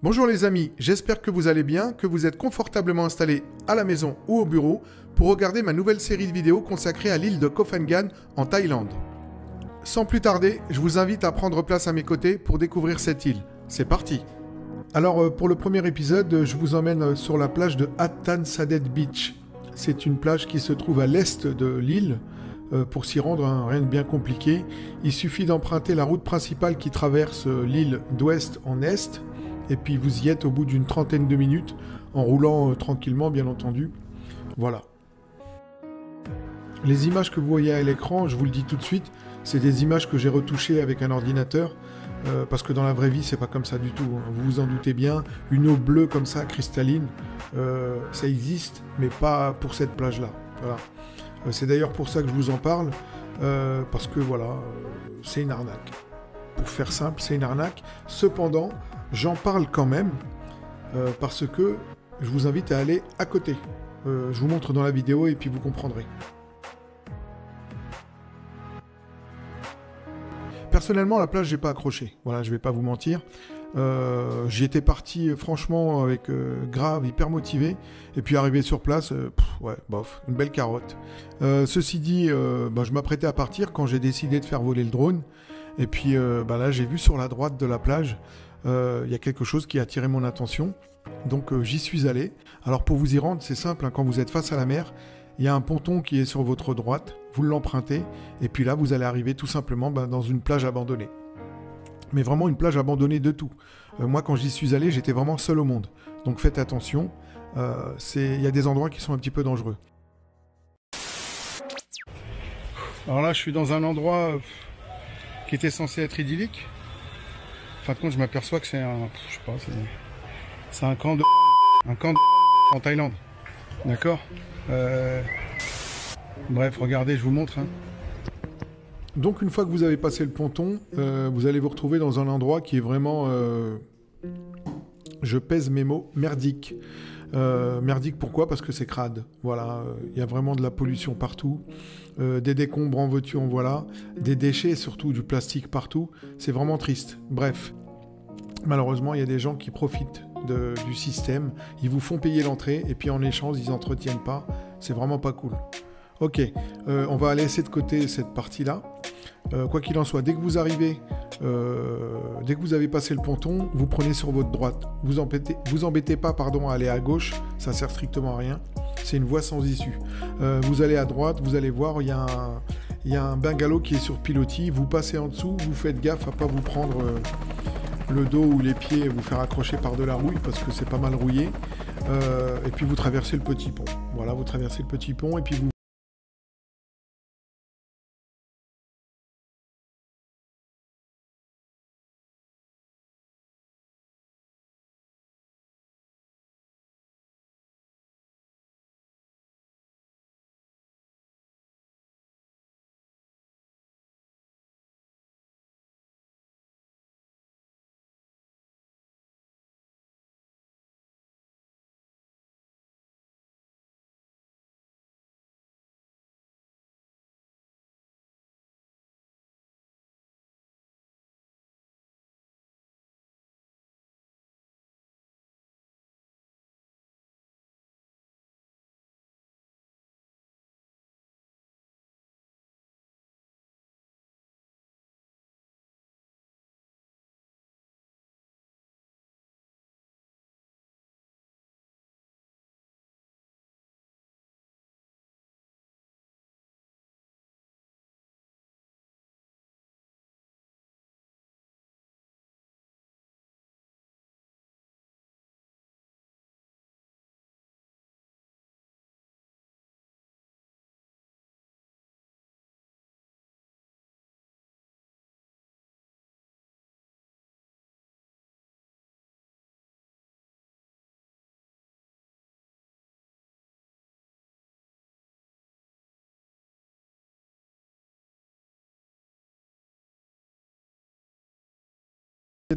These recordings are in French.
Bonjour les amis, j'espère que vous allez bien, que vous êtes confortablement installés à la maison ou au bureau pour regarder ma nouvelle série de vidéos consacrée à l'île de Koh Phangan en Thaïlande. Sans plus tarder, je vous invite à prendre place à mes côtés pour découvrir cette île. C'est parti! Alors pour le premier épisode, je vous emmène sur la plage de Atan Sadet Beach. C'est une plage qui se trouve à l'est de l'île. Pour s'y rendre, rien de bien compliqué. Il suffit d'emprunter la route principale qui traverse l'île d'ouest en est. Et puis vous y êtes au bout d'une trentaine de minutes, en roulant tranquillement bien entendu. Voilà. Les images que vous voyez à l'écran, je vous le dis tout de suite, c'est des images que j'ai retouchées avec un ordinateur, parce que dans la vraie vie, c'est pas comme ça du tout. Hein. Vous vous en doutez bien, une eau bleue comme ça, cristalline, ça existe, mais pas pour cette plage-là. Voilà. C'est d'ailleurs pour ça que je vous en parle, parce que voilà, c'est une arnaque. Pour faire simple, c'est une arnaque. Cependant, j'en parle quand même, parce que je vous invite à aller à côté. Je vous montre dans la vidéo et puis vous comprendrez. Personnellement, la plage, j'ai pas accroché. Voilà, je vais pas vous mentir. J'y étais parti franchement avec grave, hyper motivé. Et puis arrivé sur place, ouais, bof, une belle carotte. Ceci dit, je m'apprêtais à partir quand j'ai décidé de faire voler le drone. Et puis là, j'ai vu sur la droite de la plage, il y a quelque chose qui a attiré mon attention. Donc j'y suis allé. Alors pour vous y rendre, c'est simple, hein, quand vous êtes face à la mer, il y a un ponton qui est sur votre droite, vous l'empruntez, et puis là, vous allez arriver tout simplement dans une plage abandonnée. Mais vraiment une plage abandonnée de tout. Moi, quand j'y suis allé, j'étais vraiment seul au monde. Donc faites attention, il y a des endroits qui sont un petit peu dangereux. Alors là, je suis dans un endroit qui était censé être idyllique. En fin de compte, je m'aperçois que c'est un... Je sais pas, c'est un camp de... Un camp de... en Thaïlande. D'accord. Bref, regardez, je vous montre. Hein. Donc une fois que vous avez passé le ponton, vous allez vous retrouver dans un endroit qui est vraiment, je pèse mes mots, merdique. Merdique pourquoi? Parce que c'est crade. Voilà, y a vraiment de la pollution partout, des décombres en veux-tu, en voilà, des déchets, surtout du plastique partout. C'est vraiment triste. Bref, malheureusement, il y a des gens qui profitent du système. Ils vous font payer l'entrée et puis en échange, ils n'entretiennent pas. C'est vraiment pas cool. Ok, on va laisser de côté cette partie-là. Quoi qu'il en soit, dès que vous arrivez, dès que vous avez passé le ponton, vous prenez sur votre droite. Vous embêtez pas, à aller à gauche, ça sert strictement à rien. C'est une voie sans issue. Vous allez à droite, vous allez voir, il y a un bungalow qui est sur pilotis. Vous passez en dessous, vous faites gaffe à pas vous prendre le dos ou les pieds et vous faire accrocher par de la rouille parce que c'est pas mal rouillé. Et puis vous traversez le petit pont. Voilà, vous traversez le petit pont et puis vous...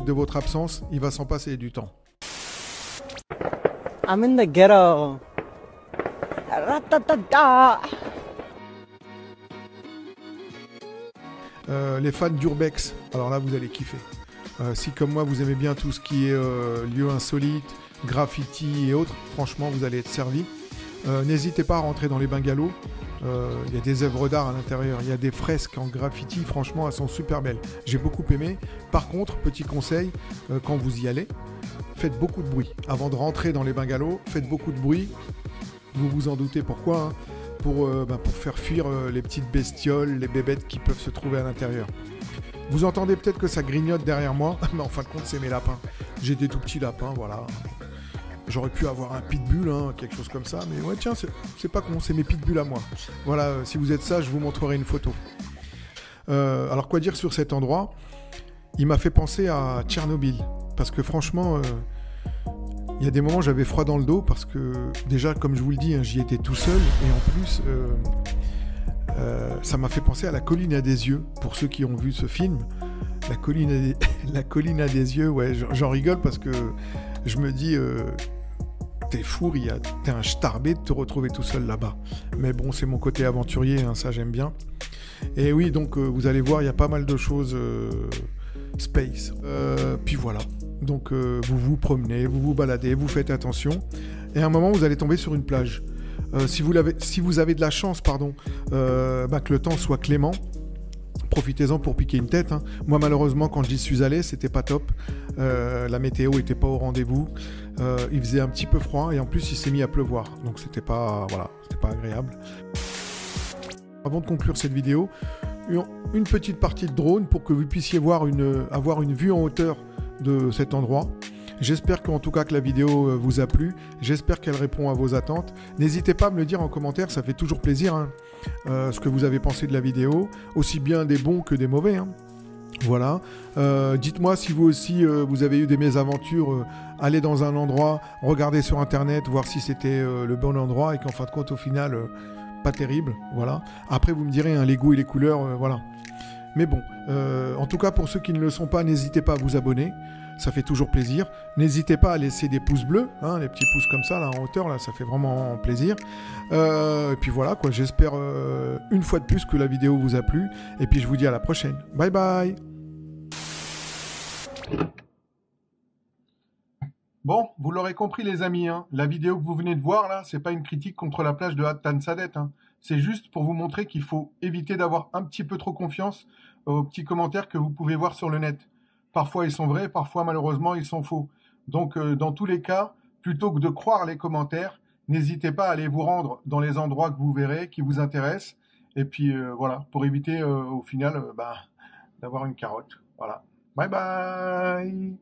de votre absence, il va s'en passer du temps. I'm in the ghetto. Ratatata. Les fans d'Urbex, alors là vous allez kiffer. Si comme moi vous aimez bien tout ce qui est lieu insolite, graffiti et autres, franchement vous allez être servi. N'hésitez pas à rentrer dans les bungalows. Il y a des œuvres d'art à l'intérieur, il y a des fresques en graffiti, franchement elles sont super belles. J'ai beaucoup aimé. Par contre, petit conseil, quand vous y allez, faites beaucoup de bruit. Avant de rentrer dans les bungalows, faites beaucoup de bruit. Vous vous en doutez pourquoi, hein, pour faire fuir les petites bestioles, les bébêtes qui peuvent se trouver à l'intérieur. Vous entendez peut-être que ça grignote derrière moi, mais en fin de compte c'est mes lapins. J'ai des tout petits lapins, voilà. J'aurais pu avoir un pitbull, hein, quelque chose comme ça, mais ouais tiens, c'est pas con, c'est mes pitbulls à moi. Voilà, si vous êtes ça, je vous montrerai une photo. Alors quoi dire sur cet endroit? Il m'a fait penser à Tchernobyl, parce que franchement, il y a des moments j'avais froid dans le dos, parce que déjà, comme je vous le dis, hein, j'y étais tout seul, et en plus, ça m'a fait penser à La Colline à des yeux, pour ceux qui ont vu ce film. La colline à des yeux, ouais, j'en rigole parce que je me dis, t'es fou, t'es un starbé de te retrouver tout seul là-bas. Mais bon, c'est mon côté aventurier, hein, ça j'aime bien. Et oui, donc vous allez voir, il y a pas mal de choses space. Puis voilà, donc vous vous promenez, vous vous baladez, vous faites attention. Et à un moment, vous allez tomber sur une plage. Si vous avez de la chance, pardon, que le temps soit clément, profitez-en pour piquer une tête, hein. Moi malheureusement quand j'y suis allé c'était pas top, la météo était pas au rendez-vous, il faisait un petit peu froid et en plus il s'est mis à pleuvoir, donc c'était pas agréable. Avant de conclure cette vidéo, une petite partie de drone pour que vous puissiez avoir une vue en hauteur de cet endroit. J'espère qu'en tout cas que la vidéo vous a plu, j'espère qu'elle répond à vos attentes. N'hésitez pas à me le dire en commentaire, ça fait toujours plaisir, hein, ce que vous avez pensé de la vidéo, aussi bien des bons que des mauvais, hein. Voilà. Dites-moi si vous aussi vous avez eu des mésaventures, allez dans un endroit, regardez sur internet, voir si c'était le bon endroit et qu'en fin de compte au final, pas terrible. Voilà. Après vous me direz hein, les goûts et les couleurs, voilà. Mais bon, en tout cas pour ceux qui ne le sont pas, n'hésitez pas à vous abonner. Ça fait toujours plaisir. N'hésitez pas à laisser des pouces bleus, hein, les petits pouces comme ça, là, en hauteur, là, ça fait vraiment plaisir. Et puis voilà, quoi, j'espère une fois de plus que la vidéo vous a plu. Et puis je vous dis à la prochaine. Bye bye. Bon, vous l'aurez compris les amis, hein, la vidéo que vous venez de voir là, c'est pas une critique contre la plage de Hadthan Sadet, hein. C'est juste pour vous montrer qu'il faut éviter d'avoir un petit peu trop confiance aux petits commentaires que vous pouvez voir sur le net. Parfois ils sont vrais, parfois malheureusement ils sont faux. Donc dans tous les cas, plutôt que de croire les commentaires, n'hésitez pas à aller vous rendre dans les endroits que vous verrez, qui vous intéressent. Et puis voilà, pour éviter au final d'avoir une carotte. Voilà. Bye bye.